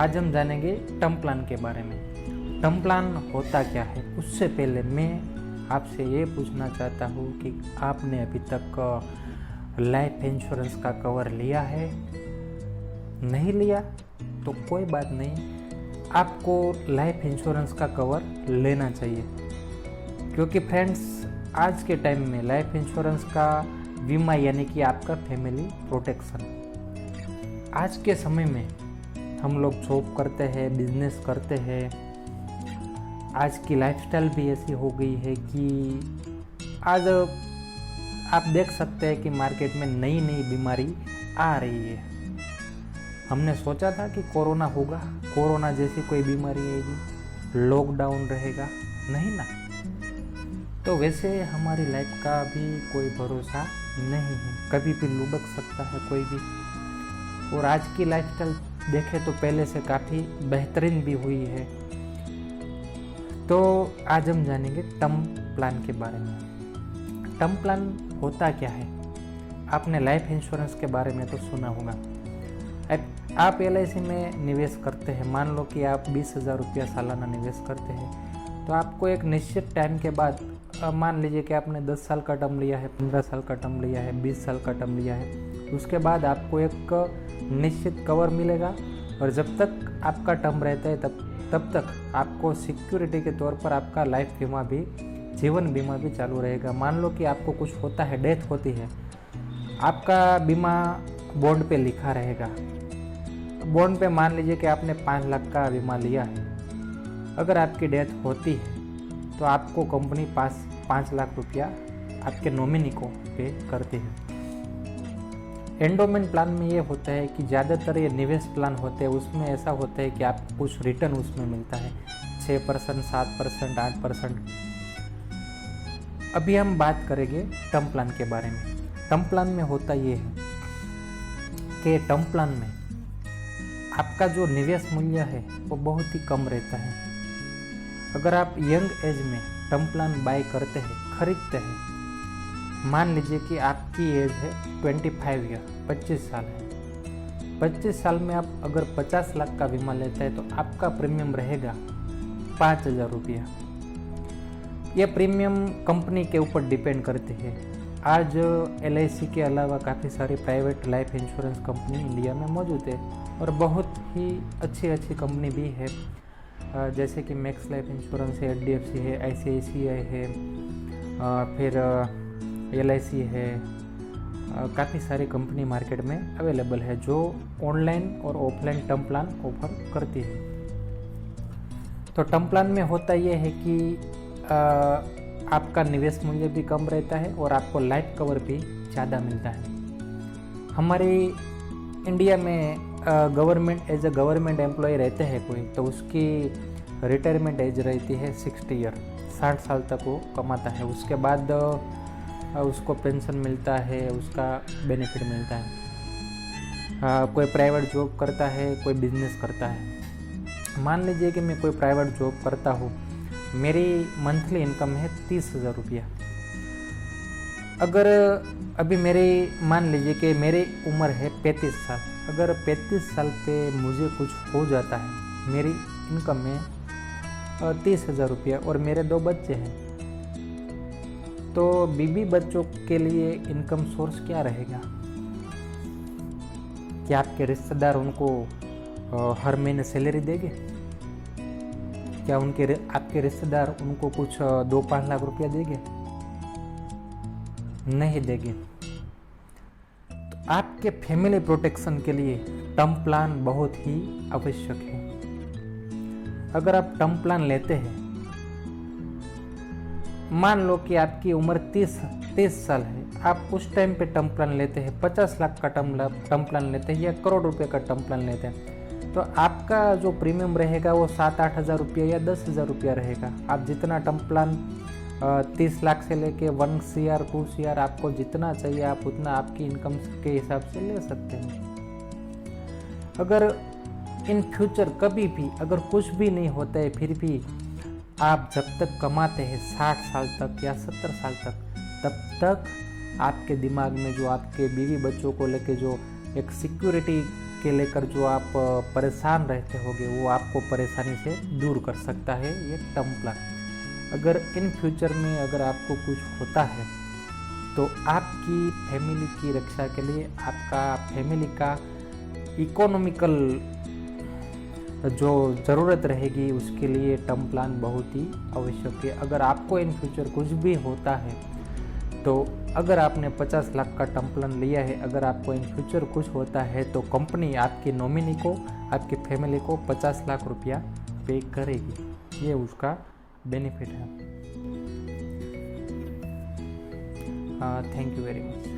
आज हम जानेंगे टर्म प्लान के बारे में। टर्म प्लान होता क्या है, उससे पहले मैं आपसे ये पूछना चाहता हूँ कि आपने अभी तक लाइफ इंश्योरेंस का कवर लिया है? नहीं लिया तो कोई बात नहीं, आपको लाइफ इंश्योरेंस का कवर लेना चाहिए, क्योंकि फ्रेंड्स आज के टाइम में लाइफ इंश्योरेंस का बीमा यानी कि आपका फैमिली प्रोटेक्शन। आज के समय में हम लोग जॉब करते हैं, बिजनेस करते हैं, आज की लाइफस्टाइल भी ऐसी हो गई है कि आज आप देख सकते हैं कि मार्केट में नई नई बीमारी आ रही है। हमने सोचा था कि कोरोना होगा, कोरोना जैसी कोई बीमारी आएगी, लॉकडाउन रहेगा, नहीं ना। तो वैसे हमारी लाइफ का भी कोई भरोसा नहीं है, कभी भी लुढ़क सकता है कोई भी। और आज की लाइफस्टाइल देखें तो पहले से काफ़ी बेहतरीन भी हुई है। तो आज हम जानेंगे टर्म प्लान के बारे में। टर्म प्लान होता क्या है? आपने लाइफ इंश्योरेंस के बारे में तो सुना होगा। आप LIC में निवेश करते हैं, मान लो कि आप 20,000 रुपया सालाना निवेश करते हैं, तो आपको एक निश्चित टाइम के बाद, मान लीजिए कि आपने 10 साल का टर्म लिया है, 15 साल का टर्म लिया है, 20 साल का टर्म लिया है, उसके बाद आपको एक निश्चित कवर मिलेगा। और जब तक आपका टर्म रहता है तब तक आपको सिक्योरिटी के तौर पर आपका लाइफ बीमा भी, जीवन बीमा भी चालू रहेगा। मान लो कि आपको कुछ होता है, डेथ होती है, आपका बीमा बॉन्ड पे लिखा रहेगा। बॉन्ड पे मान लीजिए कि आपने 5 लाख का बीमा लिया है, अगर आपकी डेथ होती है तो आपको कंपनी 5 लाख रुपया आपके नॉमिनी को पे करती है। एंडोमेंट प्लान में ये होता है कि ज़्यादातर ये निवेश प्लान होते हैं, उसमें ऐसा होता है कि आपको कुछ रिटर्न उसमें मिलता है, 6%, 7%, 8%। अभी हम बात करेंगे टर्म प्लान के बारे में। टर्म प्लान में होता ये है कि टर्म प्लान में आपका जो निवेश मूल्य है वो बहुत ही कम रहता है। अगर आप यंग एज में टर्म प्लान बाय करते हैं, खरीदते हैं, मान लीजिए कि आपकी एज है 25 ईयर, 25 साल है, 25 साल में आप अगर 50 लाख का बीमा लेते हैं तो आपका प्रीमियम रहेगा 5,000 रुपया। यह प्रीमियम कंपनी के ऊपर डिपेंड करती है। आज LIC के अलावा काफ़ी सारी private life insurance company India में मौजूद है और बहुत ही अच्छी कंपनी भी है, जैसे कि मैक्स लाइफ इंश्योरेंस है, HDFC है, ICICI है, फिर LIC है। काफ़ी सारी कंपनी मार्केट में अवेलेबल है जो ऑनलाइन और ऑफलाइन टर्म प्लान ऑफर करती है। तो टर्म प्लान में होता यह है कि आपका निवेश मूल्य भी कम रहता है और आपको लाइफ कवर भी ज़्यादा मिलता है। हमारी इंडिया में गवर्नमेंट एम्प्लॉय रहते हैं कोई, तो उसकी रिटायरमेंट एज रहती है 60 ईयर, 60 साल तक वो कमाता है। उसके बाद उसको पेंशन मिलता है, उसका बेनिफिट मिलता है। कोई प्राइवेट जॉब करता है, कोई बिजनेस करता है। मान लीजिए कि मैं कोई प्राइवेट जॉब करता हूँ, मेरी मंथली इनकम है 30,000 रुपया। अगर अभी मान लीजिए कि मेरी उम्र है 35 साल, अगर 35 साल पे मुझे कुछ हो जाता है, मेरी इनकम है 30,000 रुपया और मेरे 2 बच्चे हैं, तो बीबी बच्चों के लिए इनकम सोर्स क्या रहेगा? क्या आपके रिश्तेदार उनको हर महीने सैलरी देंगे? क्या आपके रिश्तेदार उनको कुछ 2-5 लाख रुपया देंगे? नहीं देंगे। तो आपके फैमिली प्रोटेक्शन के लिए टर्म प्लान बहुत ही आवश्यक है। अगर आप टर्म प्लान लेते हैं, मान लो कि आपकी उम्र 30 साल है, आप उस टाइम पे टर्म प्लान लेते हैं, 50 लाख का टर्म प्लान लेते हैं या करोड़ रुपए का टर्म प्लान लेते हैं, तो आपका जो प्रीमियम रहेगा वो 7-8 हज़ार रुपया या 10,000 रुपया रहेगा। आप जितना टर्म प्लान 30 लाख से लेके 1 CR 2 CR आपको जितना चाहिए आप उतना आपकी इनकम के हिसाब से ले सकते हैं। अगर इन फ्यूचर कभी भी अगर कुछ भी नहीं होता है, फिर भी आप जब तक कमाते हैं 60 साल तक या 70 साल तक, तब तक आपके दिमाग में जो आपके बीवी बच्चों को लेके जो एक सिक्योरिटी के लेकर जो आप परेशान रहते होगे वो आपको परेशानी से दूर कर सकता है ये टर्म प्लान। अगर इन फ्यूचर में अगर आपको कुछ होता है तो आपकी फैमिली की रक्षा के लिए आपका फैमिली का इकोनॉमिकल जो ज़रूरत रहेगी उसके लिए टर्म प्लान बहुत ही आवश्यक है। अगर आपको इन फ्यूचर कुछ भी होता है तो अगर आपने 50 लाख का टर्म प्लान लिया है, अगर आपको इन फ्यूचर कुछ होता है तो कंपनी आपकी नॉमिनी को, आपकी फैमिली को 50 लाख रुपया पे करेगी। ये उसका बेनिफिट है। Thank you very much.